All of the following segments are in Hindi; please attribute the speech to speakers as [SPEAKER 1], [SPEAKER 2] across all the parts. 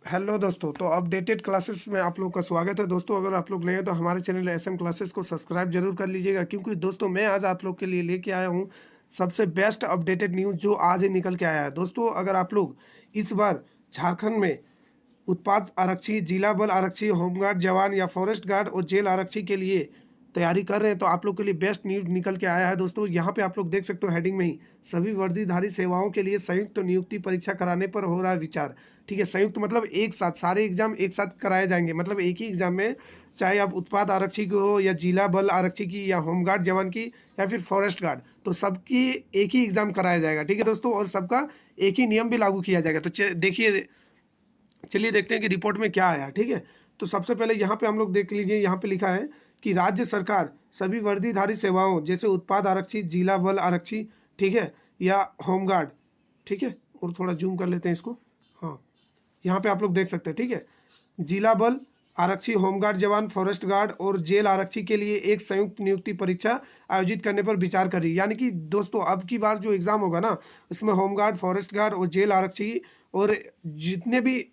[SPEAKER 1] हेलो दोस्तों, तो अपडेटेड क्लासेस में आप लोग का स्वागत है। दोस्तों, अगर आप लोग नए हैं तो हमारे चैनल एसएम क्लासेस को सब्सक्राइब जरूर कर लीजिएगा, क्योंकि दोस्तों मैं आज आप लोग के लिए लेके आया हूँ सबसे बेस्ट अपडेटेड न्यूज़ जो आज ही निकल के आया है। दोस्तों, अगर आप लोग इस बार झारखंड में उत्पाद आरक्षी, जिला बल आरक्षी, होमगार्ड जवान या फॉरेस्ट गार्ड और जेल आरक्षी के लिए तैयारी कर रहे हैं तो आप लोग के लिए बेस्ट न्यूज निकल के आया है। दोस्तों, यहाँ पे आप लोग देख सकते हो हेडिंग में ही, सभी वर्दीधारी सेवाओं के लिए संयुक्त नियुक्ति परीक्षा कराने पर हो रहा है विचार। ठीक है, संयुक्त मतलब एक साथ सारे एग्जाम एक साथ कराए जाएंगे, मतलब एक ही एग्जाम में, चाहे आप उत्पाद आरक्षी की हो या जिला बल आरक्षी की या होमगार्ड जवान की या फिर फॉरेस्ट गार्ड, तो सबकी एक ही एग्जाम कराया जाएगा। ठीक है दोस्तों, और सबका एक ही नियम भी लागू किया जाएगा। तो देखिए, चलिए देखते हैं कि रिपोर्ट में क्या आया। ठीक है, तो सबसे पहले यहाँ पे हम लोग देख लीजिए, यहाँ पे लिखा है कि राज्य सरकार सभी वर्दीधारी सेवाओं जैसे उत्पाद आरक्षी, जिला बल आरक्षी, ठीक है, या होमगार्ड, ठीक है, और थोड़ा जूम कर लेते हैं इसको। हाँ, यहाँ पे आप लोग देख सकते हैं। ठीक है, जिला बल आरक्षी, होमगार्ड जवान, फॉरेस्ट गार्ड और जेल आरक्षी के लिए एक संयुक्त नियुक्ति परीक्षा आयोजित करने पर विचार कर रही है। यानी कि दोस्तों, अब की बार जो एग्जाम होगा ना, इसमें होमगार्ड, फॉरेस्ट गार्ड और जेल आरक्षी और जितने भी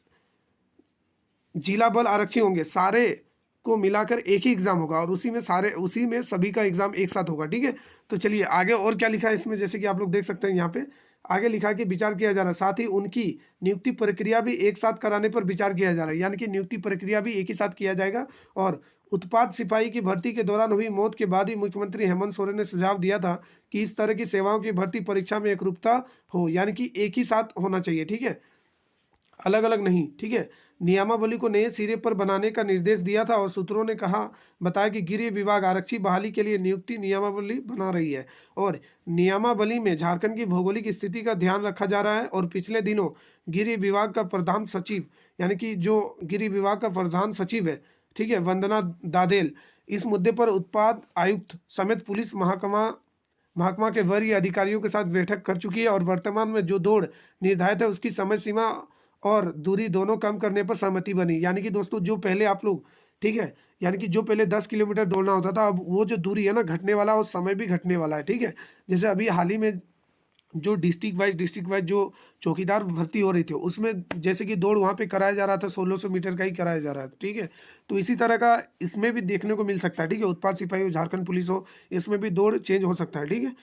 [SPEAKER 1] जिला बल आरक्षी होंगे सारे को मिलाकर एक ही एग्जाम होगा, और उसी में सभी का एग्जाम एक साथ होगा। ठीक है, तो चलिए आगे और क्या लिखा है इसमें, जैसे कि आप लोग देख सकते हैं यहाँ पे आगे लिखा है कि विचार किया जा रहा है, साथ ही उनकी नियुक्ति प्रक्रिया भी एक साथ कराने पर विचार किया जा रहा है। यानी कि नियुक्ति प्रक्रिया भी एक ही साथ किया जाएगा। और उत्पाद सिपाही की भर्ती के दौरान हुई मौत के बाद ही मुख्यमंत्री हेमंत सोरेन ने सुझाव दिया था कि इस तरह की सेवाओं की भर्ती परीक्षा में एकरूपता हो, यानी कि एक ही साथ होना चाहिए। ठीक है, अलग अलग नहीं। ठीक है, नियमावली को नए सिरे पर बनाने का निर्देश दिया था, और सूत्रों ने बताया कि गृह विभाग आरक्षी बहाली के लिए नियुक्ति नियमावली बना रही है, और नियमावली में झारखंड की भौगोलिक स्थिति का ध्यान रखा जा रहा है। और पिछले दिनों गृह विभाग का प्रधान सचिव, यानी कि जो गृह विभाग का प्रधान सचिव है, ठीक है, वंदना दादेल, इस मुद्दे पर उत्पाद आयुक्त समेत पुलिस महकमा के वरीय अधिकारियों के साथ बैठक कर चुकी है, और वर्तमान में जो दौड़ निर्धारित है उसकी समय सीमा और दूरी दोनों कम करने पर सहमति बनी। यानी कि दोस्तों, जो पहले आप लोग, ठीक है, यानी कि जो पहले 10 किलोमीटर दौड़ना होता था, अब वो जो दूरी है ना घटने वाला, और समय भी घटने वाला है। ठीक है, जैसे अभी हाल ही में जो डिस्ट्रिक्ट वाइज जो चौकीदार भर्ती हो रही थी, उसमें जैसे कि दौड़ वहाँ पे कराया जा रहा था, 1600 मीटर का ही कराया जा रहा है। ठीक है, तो इसी तरह का इसमें भी देखने को मिल सकता है। ठीक है, उत्पाद सिपाही हो, झारखंड पुलिस हो, इसमें भी दौड़ चेंज हो सकता है। ठीक है,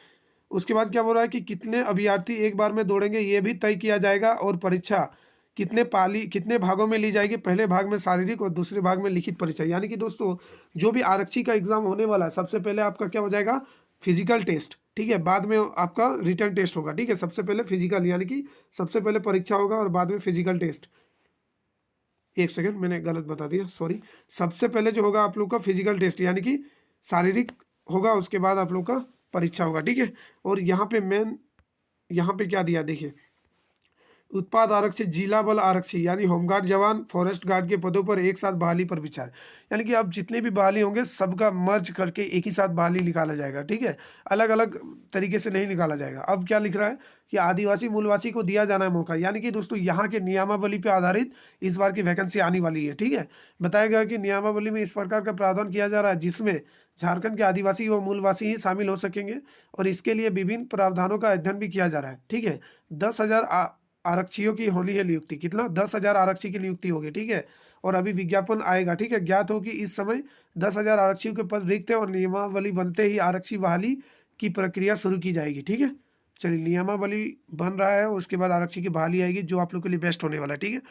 [SPEAKER 1] उसके बाद क्या बोल रहा है कि कितने अभ्यर्थी एक बार में दौड़ेंगे ये भी तय किया जाएगा, और परीक्षा कितने भागों में ली जाएगी, पहले भाग में शारीरिक और दूसरे भाग में लिखित परीक्षा। यानी कि दोस्तों, जो भी आरक्षी का एग्जाम होने वाला है, सबसे पहले आपका क्या हो जाएगा, फिजिकल टेस्ट। ठीक है, बाद में आपका रिटर्न टेस्ट होगा। ठीक है, सबसे पहले फिजिकल, यानी कि सबसे पहले परीक्षा होगा और बाद में फिजिकल टेस्ट। एक सेकंड, मैंने गलत बता दिया, सॉरी। सबसे पहले जो होगा आप लोग का फिजिकल टेस्ट, यानी कि शारीरिक होगा, उसके बाद आप लोग का परीक्षा होगा। ठीक है, और यहाँ पे क्या दिया देखिए, उत्पाद आरक्षी, जिला बल आरक्षी यानी होमगार्ड जवान, फॉरेस्ट गार्ड के पदों पर एक साथ बहाली पर विचार। यानी कि अब जितने भी बहाली होंगे सबका मर्ज करके एक ही साथ बहाली निकाला जाएगा। ठीक है, अलग अलग तरीके से नहीं निकाला जाएगा। अब क्या लिख रहा है कि आदिवासी मूलवासी को दिया जाना है मौका। यानी कि दोस्तों, यहाँ के नियमावली पर आधारित इस बार की वैकेंसी आने वाली है। ठीक है, बताया गया कि नियमावली में इस प्रकार का प्रावधान किया जा रहा है जिसमें झारखंड के आदिवासी व मूलवासी ही शामिल हो सकेंगे, और इसके लिए विभिन्न प्रावधानों का अध्ययन भी किया जा रहा है। ठीक है, 10,000 आरक्षियों की होली है नियुक्ति, कितना, 10,000 आरक्षी की नियुक्ति होगी। ठीक है, और अभी विज्ञापन आएगा। ठीक है, ज्ञात हो कि इस समय 10,000 आरक्षियों के पद रिक्त है, और नियमावली बनते ही आरक्षी बहाली की प्रक्रिया शुरू की जाएगी। ठीक है, चलिए, नियमावली बन रहा है, उसके बाद आरक्षी की बहाली आएगी, जो आप लोग के लिए बेस्ट होने वाला है। ठीक है।